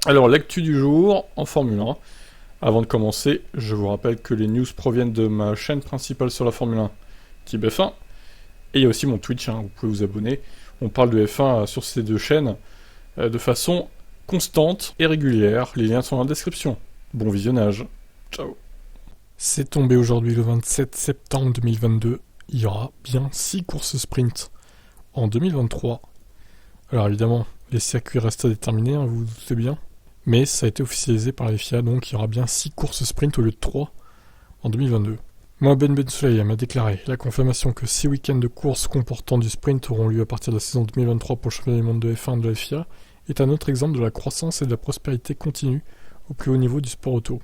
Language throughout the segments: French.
Alors, l'actu du jour en Formule 1. Avant de commencer, je vous rappelle que les news proviennent de ma chaîne principale sur la Formule 1, Type F1. Et il y a aussi mon Twitch, vous pouvez vous abonner. On parle de F1 sur ces deux chaînes de façon constante et régulière. Les liens sont dans la description. Bon visionnage. Ciao. C'est tombé aujourd'hui le 27 septembre 2022. Il y aura bien 6 courses sprint en 2023. Alors évidemment, les circuits restent à déterminer, vous vous doutez bien. Mais ça a été officialisé par les FIA, donc il y aura bien 6 courses sprint au lieu de 3 en 2022. Moi, Ben Bensulayem m'a déclaré la confirmation que 6 week-ends de courses comportant du sprint auront lieu à partir de la saison 2023 pour le championnat du monde de F1 de la FIA est un autre exemple de la croissance et de la prospérité continue au plus haut niveau du sport auto.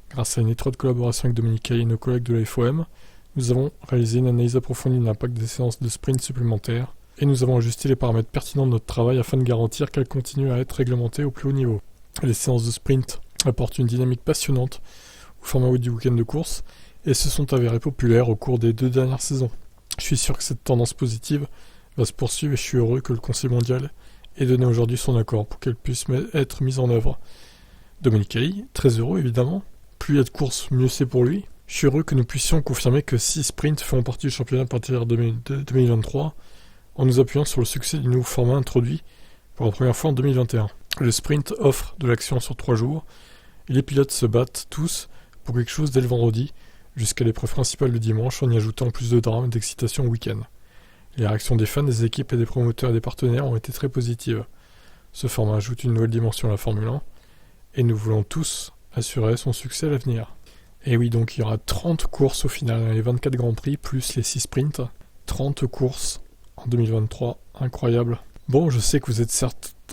Grâce à une étroite collaboration avec Dominique Caillet et nos collègues de la FOM, nous avons réalisé une analyse approfondie de l'impact des séances de sprint supplémentaires et nous avons ajusté les paramètres pertinents de notre travail afin de garantir qu'elles continuent à être réglementées au plus haut niveau. Les séances de sprint apportent une dynamique passionnante au format du week-end de course et se sont avérées populaires au cours des 2 dernières saisons. Je suis sûr que cette tendance positive va se poursuivre et je suis heureux que le Conseil mondial ait donné aujourd'hui son accord pour qu'elle puisse être mise en œuvre. Dominique Caillet, très heureux évidemment. Plus il y a de courses, mieux c'est pour lui. Je suis heureux que nous puissions confirmer que 6 sprints feront partie du championnat à partir de 2023 en nous appuyant sur le succès du nouveau format introduit pour la première fois en 2021. Le sprint offre de l'action sur 3 jours et les pilotes se battent tous pour quelque chose dès le vendredi jusqu'à l'épreuve principale le dimanche en y ajoutant plus de drame et d'excitation au week-end. Les réactions des fans, des équipes et des promoteurs et des partenaires ont été très positives. Ce format ajoute une nouvelle dimension à la Formule 1 et nous voulons tous assurer son succès à l'avenir. Et oui, donc il y aura 30 courses au final, les 24 Grands Prix plus les 6 sprints. 30 courses en 2023, incroyable. Bon, je sais que vous êtes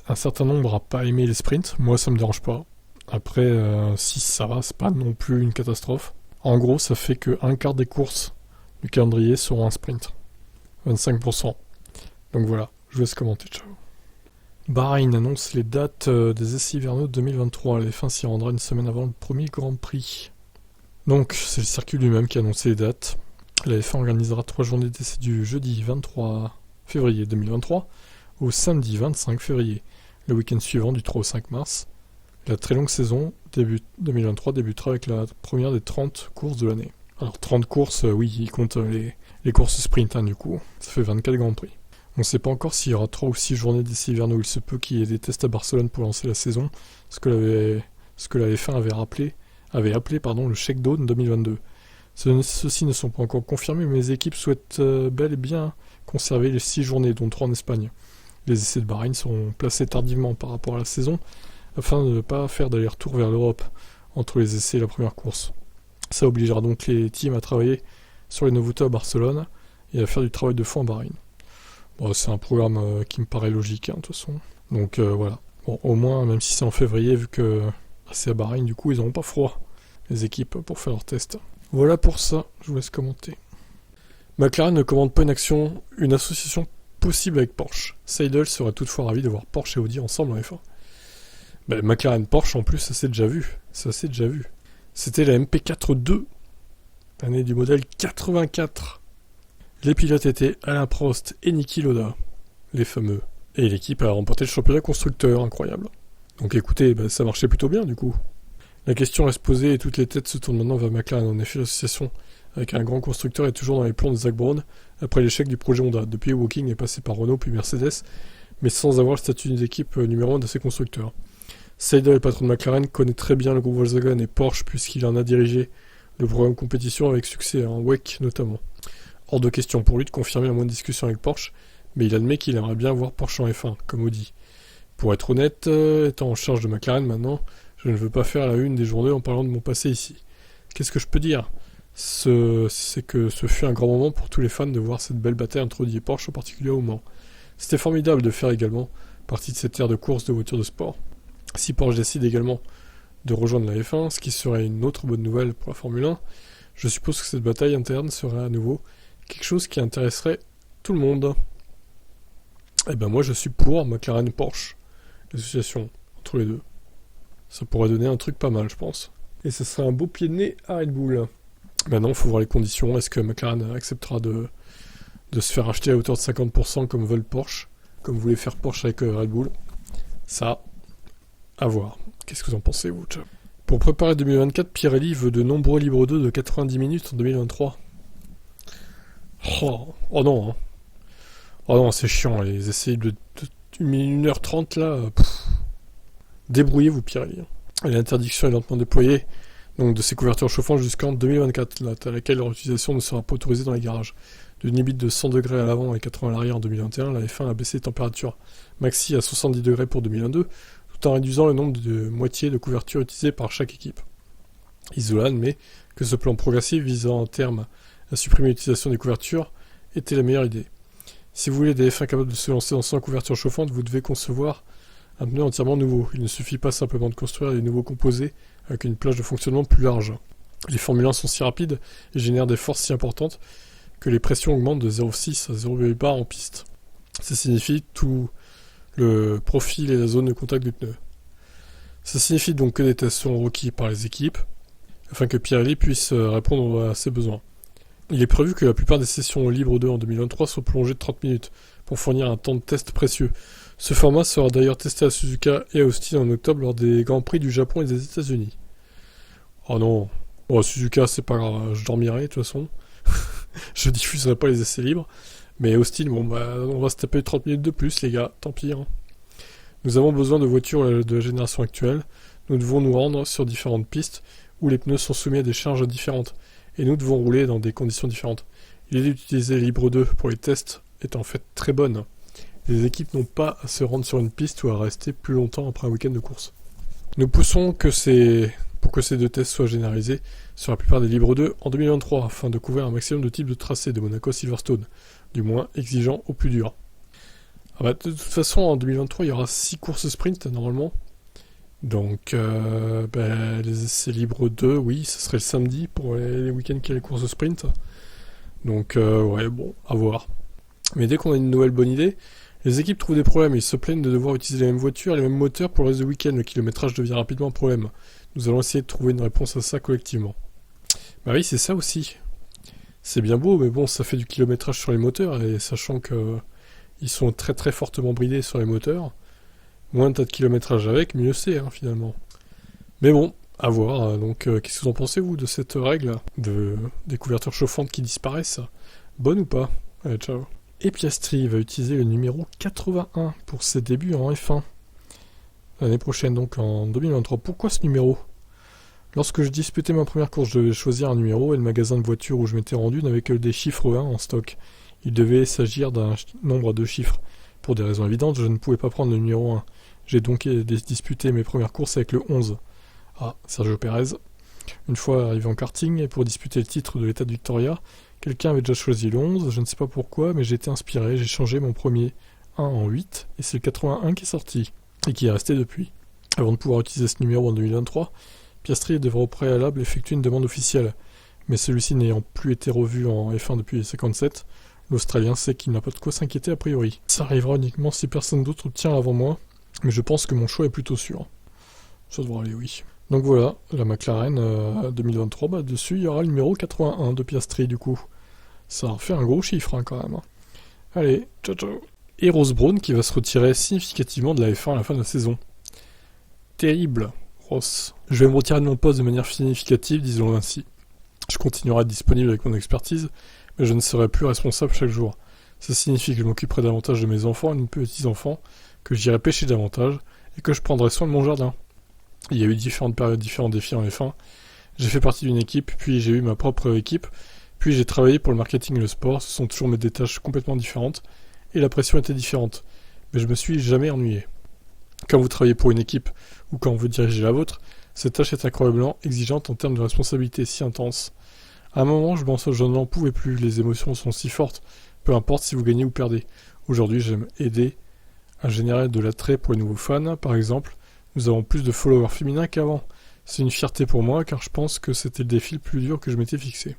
un certain nombre à pas aimer les sprints, moi ça me dérange pas. Après, 6 ça va, c'est pas non plus une catastrophe. En gros, ça fait que un quart des courses du calendrier seront un sprint. 25%. Donc voilà, je vous laisse commenter, ciao. Bahreïn annonce les dates des essais hivernaux 2023. La F1 s'y rendra une semaine avant le premier Grand Prix. Donc, c'est le circuit lui-même qui a annoncé les dates. La F1 organisera 3 journées d'essais du jeudi 23 février 2023 au samedi 25 février, le week-end suivant du 3 au 5 mars. La très longue saison 2023 débutera avec la première des 30 courses de l'année. Alors 30 courses, oui, ils comptent les courses sprint du coup. Ça fait 24 Grands Prix. On ne sait pas encore s'il y aura 3 ou 6 journées d'essais hivernaux. Il se peut qu'il y ait des tests à Barcelone pour lancer la saison, ce que la F1 avait appelé le Shakedown 2022. Ceux-ci ne sont pas encore confirmés, mais les équipes souhaitent bel et bien conserver les 6 journées, dont 3 en Espagne. Les essais de Bahreïn seront placés tardivement par rapport à la saison, afin de ne pas faire d'aller-retour vers l'Europe entre les essais et la première course. Ça obligera donc les teams à travailler sur les nouveautés à Barcelone et à faire du travail de fond à Bahreïn. Bon, c'est un programme qui me paraît logique, de toute façon. Donc voilà. Bon, au moins, même si c'est en février, vu que c'est à Bahreïn, du coup, ils n'auront pas froid, les équipes, pour faire leurs tests. Voilà pour ça, je vous laisse commenter. McLaren ne commande pas une association possible avec Porsche. Seidel serait toutefois ravi de voir Porsche et Audi ensemble en F1. McLaren Porsche, en plus, ça s'est déjà vu. C'était la MP4-2, l'année du modèle 84. Les pilotes étaient Alain Prost et Niki Lauda, les fameux. Et l'équipe a remporté le championnat constructeur, incroyable. Donc écoutez, ça marchait plutôt bien du coup. La question reste posée et toutes les têtes se tournent maintenant vers McLaren. En effet, l'association avec un grand constructeur est toujours dans les plans de Zak Brown après l'échec du projet Honda. Depuis, Woking est passé par Renault puis Mercedes, mais sans avoir le statut d'équipe numéro 1 de ses constructeurs. Seidel, le patron de McLaren, connaît très bien le groupe Volkswagen et Porsche puisqu'il en a dirigé le programme compétition avec succès, en WEC notamment. Hors de question pour lui de confirmer la moindre discussion avec Porsche, mais il admet qu'il aimerait bien voir Porsche en F1, comme Audi. Pour être honnête, étant en charge de McLaren maintenant, je ne veux pas faire la une des journaux en parlant de mon passé ici. Qu'est-ce que je peux dire ? C'est que ce fut un grand moment pour tous les fans de voir cette belle bataille entre Audi et Porsche, en particulier au Mans. C'était formidable de faire également partie de cette ère de course de voitures de sport. Si Porsche décide également de rejoindre la F1, ce qui serait une autre bonne nouvelle pour la Formule 1, je suppose que cette bataille interne serait à nouveau quelque chose qui intéresserait tout le monde. Et moi je suis pour McLaren et Porsche, l'association entre les deux. Ça pourrait donner un truc pas mal, je pense. Et ce serait un beau pied de nez à Red Bull. Maintenant, il faut voir les conditions. Est-ce que McLaren acceptera de se faire acheter à hauteur de 50% comme veulent Porsche, comme voulait faire Porsche avec Red Bull? Ça, À voir. Qu'est-ce que vous en pensez, vous? Ciao. Pour préparer 2024, Pirelli veut de nombreux libres 2 de 90 minutes en 2023. Oh non, hein. Oh non, c'est chiant, les essais de 1h30 là. Débrouillez-vous, Pirelli. Et l'interdiction est lentement déployée donc de ces couvertures chauffantes jusqu'en 2024, date à laquelle leur utilisation ne sera pas autorisée dans les garages. D'une limite de 100 degrés à l'avant et 80 à l'arrière en 2021, la F1 a baissé les températures maxi à 70 degrés pour 2022, tout en réduisant le nombre de moitiés de couvertures utilisées par chaque équipe. Isola admet que ce plan progressif visant en terme à supprimer l'utilisation des couvertures était la meilleure idée. Si vous voulez des F1 capables de se lancer dans 100 couvertures chauffantes, vous devez concevoir un pneu entièrement nouveau. Il ne suffit pas simplement de construire des nouveaux composés avec une plage de fonctionnement plus large. Les Formule 1 sont si rapides et génèrent des forces si importantes que les pressions augmentent de 0,6 à 0,8 bar en piste. Ça signifie tout le profil et la zone de contact du pneu. Ça signifie donc que des tests seront requis par les équipes afin que Pirelli puisse répondre à ses besoins. Il est prévu que la plupart des sessions libres 2 en 2023 soient prolongées de 30 minutes pour fournir un temps de test précieux. Ce format sera d'ailleurs testé à Suzuka et à Austin en octobre lors des Grands Prix du Japon et des États-Unis. Oh non, bon, Suzuka c'est pas grave, je dormirai de toute façon. Je diffuserai pas les essais libres. Mais Austin, bon bah on va se taper 30 minutes de plus les gars, tant pis. Hein. Nous avons besoin de voitures de la génération actuelle. Nous devons nous rendre sur différentes pistes où les pneus sont soumis à des charges différentes. Et nous devons rouler dans des conditions différentes. L'idée d'utiliser Libre 2 pour les tests est en fait très bonne. Les équipes n'ont pas à se rendre sur une piste ou à rester plus longtemps après un week-end de course. Nous poussons pour que ces deux tests soient généralisés sur la plupart des Libre 2 en 2023 afin de couvrir un maximum de types de tracés de Monaco à Silverstone, du moins exigeant au plus dur. Ah bah, de toute façon, en 2023, il y aura 6 courses sprint normalement. Donc, les essais libres 2, oui, ce serait le samedi pour les week-ends qu'il y a les courses sprint. Donc, ouais, bon, à voir. Mais dès qu'on a une nouvelle bonne idée, les équipes trouvent des problèmes. Ils se plaignent de devoir utiliser les mêmes voitures et les mêmes moteurs pour le reste du week-end. Le kilométrage devient rapidement un problème. Nous allons essayer de trouver une réponse à ça collectivement. Bah oui, c'est ça aussi. C'est bien beau, mais bon, ça fait du kilométrage sur les moteurs, et sachant que ils sont très très fortement bridés sur les moteurs, moins t'as de kilométrage avec, mieux c'est, hein, finalement. Mais bon, à voir. Donc, qu'est-ce que vous en pensez, vous, de cette règle des couvertures chauffantes qui disparaissent? Bonne ou pas? Allez, ciao. Et Piastri va utiliser le numéro 81 pour ses débuts en F1. L'année prochaine, donc en 2023. Pourquoi ce numéro? Lorsque je disputais ma première course, je devais choisir un numéro et le magasin de voitures où je m'étais rendu n'avait que des chiffres 1 en stock. Il devait s'agir d'un nombre de chiffres. Pour des raisons évidentes, je ne pouvais pas prendre le numéro 1. J'ai donc disputé mes premières courses avec le 11. Ah, Sergio Pérez. Une fois arrivé en karting, et pour disputer le titre de l'état de Victoria, quelqu'un avait déjà choisi le 11, je ne sais pas pourquoi, mais j'ai été inspiré, j'ai changé mon premier 1 en 8, et c'est le 81 qui est sorti, et qui est resté depuis. Avant de pouvoir utiliser ce numéro en 2023, Piastri devra au préalable effectuer une demande officielle, mais celui-ci n'ayant plus été revu en F1 depuis les 57, l'Australien sait qu'il n'a pas de quoi s'inquiéter a priori. Ça arrivera uniquement si personne d'autre obtient avant moi, mais je pense que mon choix est plutôt sûr. Ça devrait aller, oui. Donc voilà, la McLaren 2023, dessus il y aura le numéro 81 de Piastri du coup. Ça fait un gros chiffre hein, quand même. Allez, ciao ciao. Et Ross Brawn qui va se retirer significativement de la F1 à la fin de la saison. Terrible, Ross. Je vais me retirer de mon poste de manière significative, disons ainsi. Je continuerai à être disponible avec mon expertise, mais je ne serai plus responsable chaque jour. Ça signifie que je m'occuperai davantage de mes enfants et de mes petits-enfants, que j'irai pêcher davantage, et que je prendrai soin de mon jardin. Il y a eu différentes périodes, différents défis en F1. J'ai fait partie d'une équipe, puis j'ai eu ma propre équipe, puis j'ai travaillé pour le marketing et le sport. Ce sont toujours des tâches complètement différentes, et la pression était différente. Mais je me suis jamais ennuyé. Quand vous travaillez pour une équipe, ou quand vous dirigez la vôtre, cette tâche est incroyablement exigeante en termes de responsabilité si intense. À un moment, je n'en pouvais plus, les émotions sont si fortes, peu importe si vous gagnez ou perdez. Aujourd'hui, j'aime aider à générer de l'attrait pour les nouveaux fans, par exemple. Nous avons plus de followers féminins qu'avant. C'est une fierté pour moi car je pense que c'était le défi le plus dur que je m'étais fixé.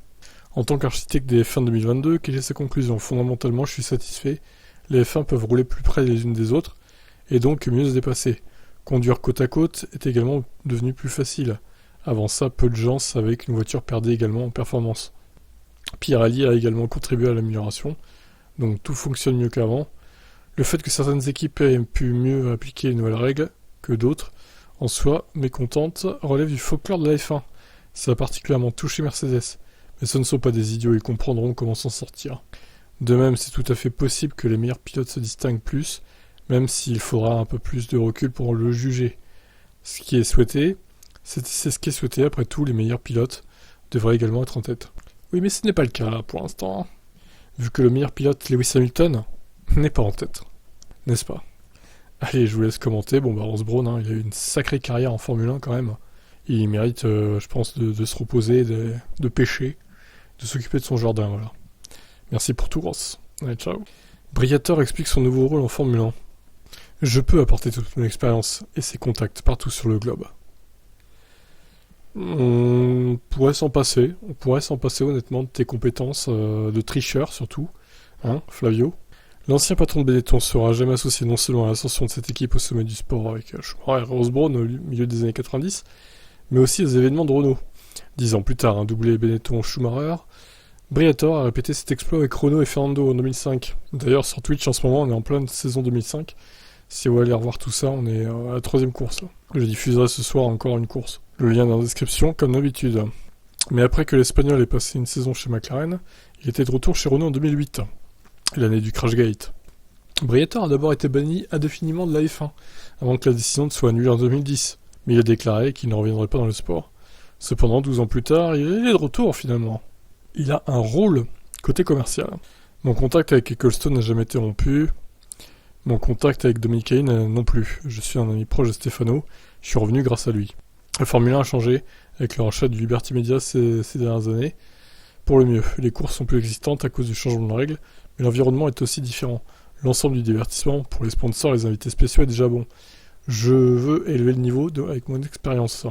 En tant qu'architecte des F1 2022, quelle est sa conclusion? Fondamentalement, je suis satisfait. Les F1 peuvent rouler plus près les unes des autres et donc mieux se dépasser. Conduire côte à côte est également devenu plus facile. Avant ça, peu de gens savaient qu'une voiture perdait également en performance. Pirelli a également contribué à l'amélioration, donc tout fonctionne mieux qu'avant. Le fait que certaines équipes aient pu mieux appliquer les nouvelles règles que d'autres en soi, mécontente, relève du folklore de la F1. Ça a particulièrement touché Mercedes. Mais ce ne sont pas des idiots, ils comprendront comment s'en sortir. De même, c'est tout à fait possible que les meilleurs pilotes se distinguent plus, même s'il faudra un peu plus de recul pour le juger. Ce qui est souhaité, c'est ce qui est souhaité, après tout, les meilleurs pilotes devraient également être en tête. Oui, mais ce n'est pas le cas pour l'instant, vu que le meilleur pilote, Lewis Hamilton, n'est pas en tête. N'est-ce pas? Allez, je vous laisse commenter. Bon, Ross Brawn, il a eu une sacrée carrière en Formule 1 quand même. Il mérite, je pense, de se reposer, de pêcher, de s'occuper de son jardin, voilà. Merci pour tout, Ross. Allez, ciao. Briatore explique son nouveau rôle en Formule 1. Je peux apporter toute mon expérience et ses contacts partout sur le globe. On pourrait s'en passer honnêtement de tes compétences de tricheur surtout, hein, Flavio. L'ancien patron de Benetton sera jamais associé non seulement à l'ascension de cette équipe au sommet du sport avec Schumacher et Ross Brawn au milieu des années 90, mais aussi aux événements de Renault. 10 ans plus tard, un doublé Benetton-Schumacher, Briatore a répété cet exploit avec Renault et Fernando en 2005. D'ailleurs, sur Twitch en ce moment, on est en pleine saison 2005. Si vous voulez aller revoir tout ça, on est à la 3e course. Là. Je diffuserai ce soir encore une course. Le lien dans la description, comme d'habitude. Mais après que l'Espagnol ait passé une saison chez McLaren, il était de retour chez Renault en 2008, l'année du Crashgate. Briatore a d'abord été banni indéfiniment de la F1, avant que la décision ne soit annulée en 2010. Mais il a déclaré qu'il ne reviendrait pas dans le sport. Cependant, 12 ans plus tard, il est de retour finalement. Il a un rôle côté commercial. Mon contact avec Ecclestone n'a jamais été rompu. Mon contact avec Dominic Kane non plus. Je suis un ami proche de Stefano. Je suis revenu grâce à lui. La Formule 1 a changé avec le rachat du Liberty Media ces dernières années. Pour le mieux, les courses sont plus existantes à cause du changement de règles, mais l'environnement est aussi différent. L'ensemble du divertissement, pour les sponsors et les invités spéciaux, est déjà bon. Je veux élever le niveau avec mon expérience.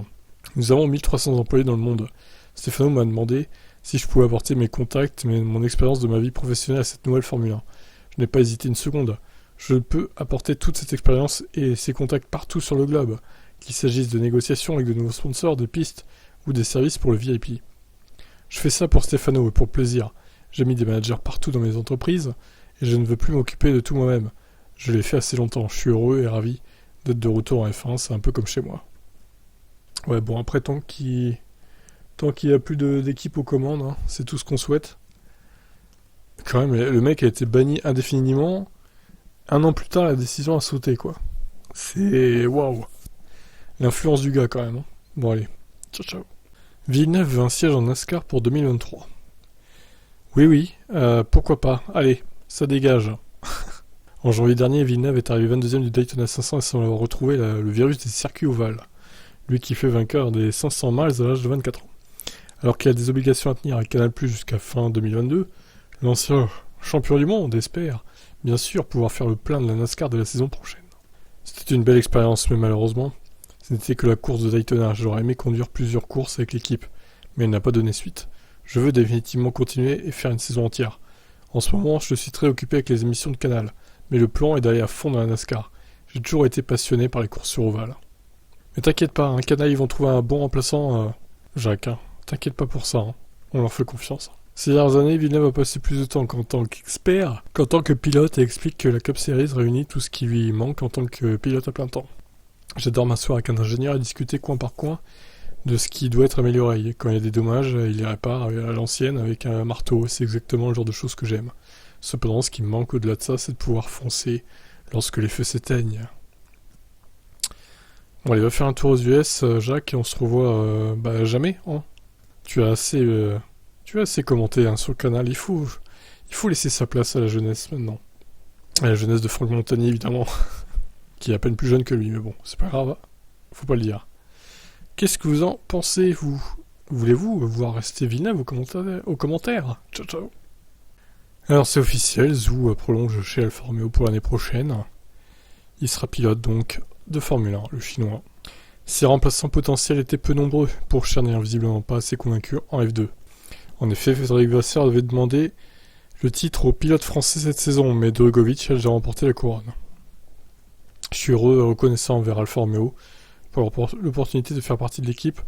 Nous avons 1300 employés dans le monde. Stefano m'a demandé si je pouvais apporter mes contacts, mon expérience de ma vie professionnelle à cette nouvelle Formule 1. Je n'ai pas hésité une seconde. Je peux apporter toute cette expérience et ces contacts partout sur le globe, qu'il s'agisse de négociations avec de nouveaux sponsors, des pistes ou des services pour le VIP. Je fais ça pour Stefano et pour le plaisir. J'ai mis des managers partout dans mes entreprises et je ne veux plus m'occuper de tout moi-même. Je l'ai fait assez longtemps, je suis heureux et ravi d'être de retour en F1, c'est un peu comme chez moi. Ouais, bon, après, tant qu'il n'y a plus d'équipe aux commandes, c'est tout ce qu'on souhaite. Quand même, le mec a été banni indéfiniment. 1 an plus tard, la décision a sauté, quoi. C'est... waouh. L'influence du gars, quand même. Bon, allez. Ciao, ciao. Villeneuve veut un siège en NASCAR pour 2023. Oui, pourquoi pas. Allez, ça dégage. En janvier dernier, Villeneuve est arrivé 22e du Daytona 500 et semble avoir retrouvé le virus des circuits ovales. Lui qui fait vainqueur des 500 miles à l'âge de 24 ans. Alors qu'il a des obligations à tenir à Canal+ jusqu'à fin 2022, l'ancien champion du monde espère, bien sûr, pouvoir faire le plein de la NASCAR de la saison prochaine. C'était une belle expérience, mais malheureusement, ce n'était que la course de Daytona. J'aurais aimé conduire plusieurs courses avec l'équipe, mais elle n'a pas donné suite. Je veux définitivement continuer et faire une saison entière. En ce moment, je suis très occupé avec les émissions de Canal, mais le plan est d'aller à fond dans la NASCAR. J'ai toujours été passionné par les courses sur ovale. Mais t'inquiète pas, Canal, ils vont trouver un bon remplaçant, Jacques. T'inquiète pas pour ça, on leur fait confiance. Ces dernières années, Villeneuve a passé plus de temps qu'en tant qu'expert qu'en tant que pilote et explique que la Cup Series réunit tout ce qui lui manque en tant que pilote à plein temps. J'adore m'asseoir avec un ingénieur et discuter coin par coin de ce qui doit être amélioré. Et quand il y a des dommages, il les répare à l'ancienne avec un marteau. C'est exactement le genre de choses que j'aime. Cependant, ce qui me manque au-delà de ça, c'est de pouvoir foncer lorsque les feux s'éteignent. Bon, allez, va faire un tour aux US, Jacques, et on se revoit jamais. Tu as assez commenté sur le canal. Il faut laisser sa place à la jeunesse maintenant. À la jeunesse de Franck Montagny, évidemment. Qui est à peine plus jeune que lui, mais bon, c'est pas grave. Faut pas le dire. Qu'est-ce que vous en pensez, vous? Voulez-vous voir rester Villeneuve aux commentaires? Ciao, ciao. Alors, c'est officiel, Zhou prolonge chez Alfa Romeo pour l'année prochaine. Il sera pilote, donc, de Formule 1, le chinois. Ses remplaçants potentiels étaient peu nombreux pour Chernier, visiblement pas assez convaincu en F2. En effet, Frédéric Vasseur devait demander le titre au pilote français cette saison, mais Drugovich a déjà remporté la couronne. Je suis heureux et reconnaissant envers Alfa Romeo pour l'opportunité de faire partie de l'équipe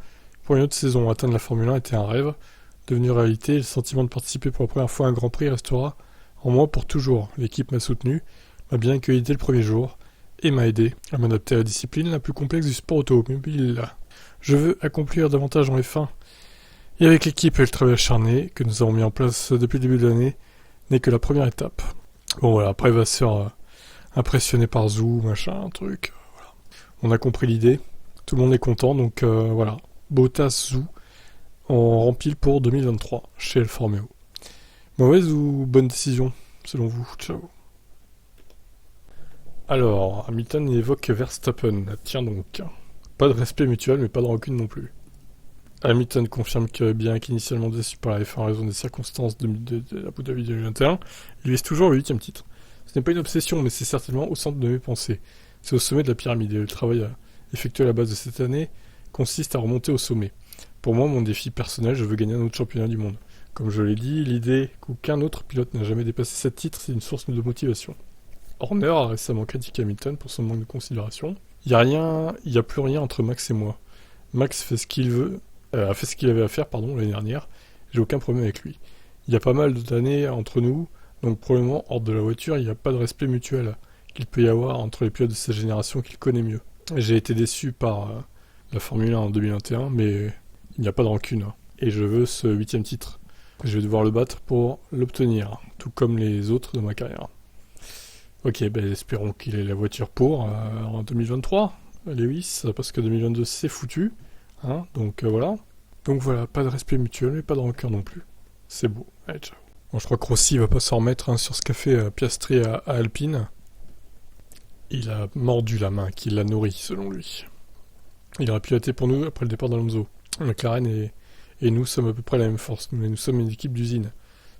pour une autre saison. Atteindre la Formule 1 était un rêve, devenu réalité, et le sentiment de participer pour la première fois à un Grand Prix restera en moi pour toujours. L'équipe m'a soutenu, m'a bien accueilli dès le premier jour, et m'a aidé à m'adapter à la discipline la plus complexe du sport automobile. Je veux accomplir davantage en F1. Et avec l'équipe et le travail acharné que nous avons mis en place depuis le début de l'année, n'est que la première étape. Bon voilà, après il va se faire impressionner par Zou, machin, un truc. Voilà. On a compris l'idée, tout le monde est content, donc voilà. Bottas, Zou, on rempile pour 2023 chez Alfa Romeo. Mauvaise ou bonne décision, selon vous? Ciao. Alors, Hamilton évoque Verstappen. Tiens donc. Pas de respect mutuel, mais pas de rancune non plus. Hamilton confirme que, bien qu'initialement déçu par la F1 en raison des circonstances de Abu Dhabi 2021, il vise toujours le 8e titre. Ce n'est pas une obsession, mais c'est certainement au centre de mes pensées. C'est au sommet de la pyramide, et le travail effectué à la base de cette année consiste à remonter au sommet. Pour moi, mon défi personnel, je veux gagner un autre championnat du monde. Comme je l'ai dit, l'idée qu'aucun autre pilote n'a jamais dépassé 7 titres, c'est une source de motivation. Horner a récemment critiqué Hamilton pour son manque de considération. Il n'y a plus rien entre Max et moi. Max fait ce qu'il veut, a fait ce qu'il avait à faire l'année dernière. J'ai aucun problème avec lui. Il y a pas mal d'années entre nous, donc probablement hors de la voiture, il n'y a pas de respect mutuel qu'il peut y avoir entre les pilotes de cette génération qu'il connaît mieux. J'ai été déçu par la Formule 1 en 2021, mais il n'y a pas de rancune. Et je veux ce 8e titre. Je vais devoir le battre pour l'obtenir, tout comme les autres de ma carrière. Ok, espérons qu'il ait la voiture pour en 2023, Lewis, parce que 2022 c'est foutu, hein, donc voilà. Donc voilà, pas de respect mutuel, mais pas de rancœur non plus. C'est beau, allez, ciao. Bon, je crois que Rossi va pas s'en remettre sur ce qu'a fait Piastri à Alpine. Il a mordu la main qui l'a nourri, selon lui. Il aurait piloté pour nous après le départ d'Alonso. McLaren et nous sommes à peu près la même force, mais nous sommes une équipe d'usine.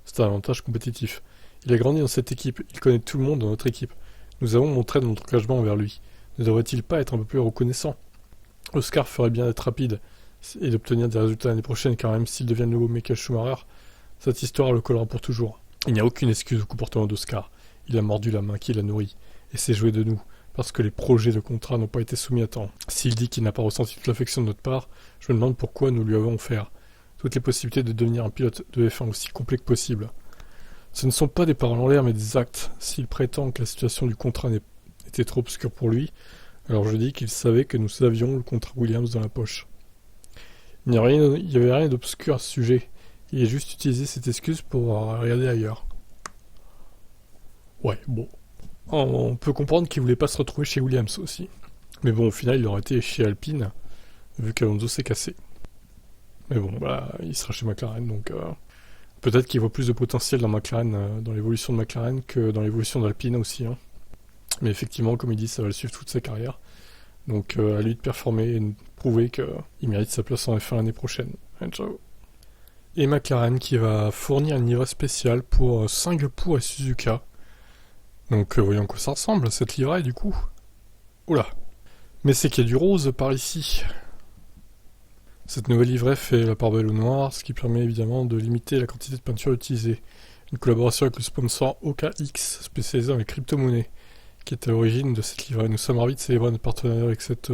C'est un avantage compétitif. Il a grandi dans cette équipe, il connaît tout le monde dans notre équipe. Nous avons montré notre engagement envers lui. Ne devrait-il pas être un peu plus reconnaissant? Oscar ferait bien d'être rapide et d'obtenir des résultats l'année prochaine, car même s'il devient le nouveau Michael Schumacher, cette histoire le collera pour toujours. Il n'y a aucune excuse au comportement d'Oscar. Il a mordu la main qui l'a nourri, et s'est joué de nous, parce que les projets de contrat n'ont pas été soumis à temps. S'il dit qu'il n'a pas ressenti toute l'affection de notre part, je me demande pourquoi nous lui avons offert toutes les possibilités de devenir un pilote de F1 aussi complet que possible. Ce ne sont pas des paroles en l'air, mais des actes. S'il prétend que la situation du contrat était trop obscure pour lui, alors je dis qu'il savait que nous avions le contrat Williams dans la poche. Il n'y avait rien d'obscur à ce sujet. Il a juste utilisé cette excuse pour regarder ailleurs. Ouais, bon. On peut comprendre qu'il voulait pas se retrouver chez Williams aussi. Mais bon, au final, il aurait été chez Alpine, vu qu'Alonso s'est cassé. Mais bon, il sera chez McLaren, donc... Peut-être qu'il voit plus de potentiel dans McLaren, dans l'évolution de McLaren, que dans l'évolution d'Alpine aussi. Hein. Mais effectivement, comme il dit, ça va le suivre toute sa carrière. Donc à lui de performer et de prouver qu'il mérite sa place en F1 l'année prochaine. Ciao. Et McLaren qui va fournir une livraison spéciale pour Singapour et Suzuka. Donc voyons à quoi ça ressemble, cette livraison du coup. Oula. Mais c'est qu'il y a du rose par ici. Cette nouvelle livraison fait la part belle au noir, ce qui permet évidemment de limiter la quantité de peinture utilisée. Une collaboration avec le sponsor OKX, spécialisé dans les crypto-monnaies, qui est à l'origine de cette livraison. Nous sommes ravis de célébrer notre partenariat avec cette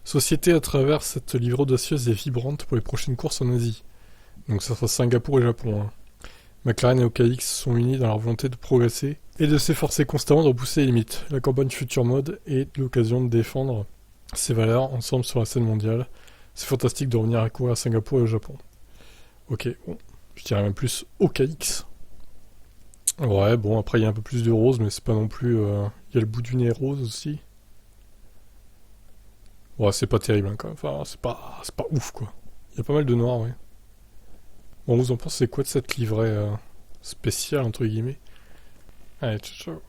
société à travers cette livraison audacieuse et vibrante pour les prochaines courses en Asie. Donc ça sera Singapour et Japon. Hein. McLaren et OKX sont unis dans leur volonté de progresser et de s'efforcer constamment de repousser les limites. La campagne Future Mode est l'occasion de défendre ces valeurs ensemble sur la scène mondiale. C'est fantastique de revenir à courir à Singapour et au Japon. Ok, bon, je dirais même plus OKX. Ouais, bon, après il y a un peu plus de rose, mais c'est pas non plus... Il y a le bout du nez rose aussi. Ouais, c'est pas terrible, hein, quand même. Enfin, c'est pas ouf, quoi. Il y a pas mal de noir, ouais. Bon, vous en pensez quoi de cette livrée spéciale, entre guillemets? Allez, ciao, ciao.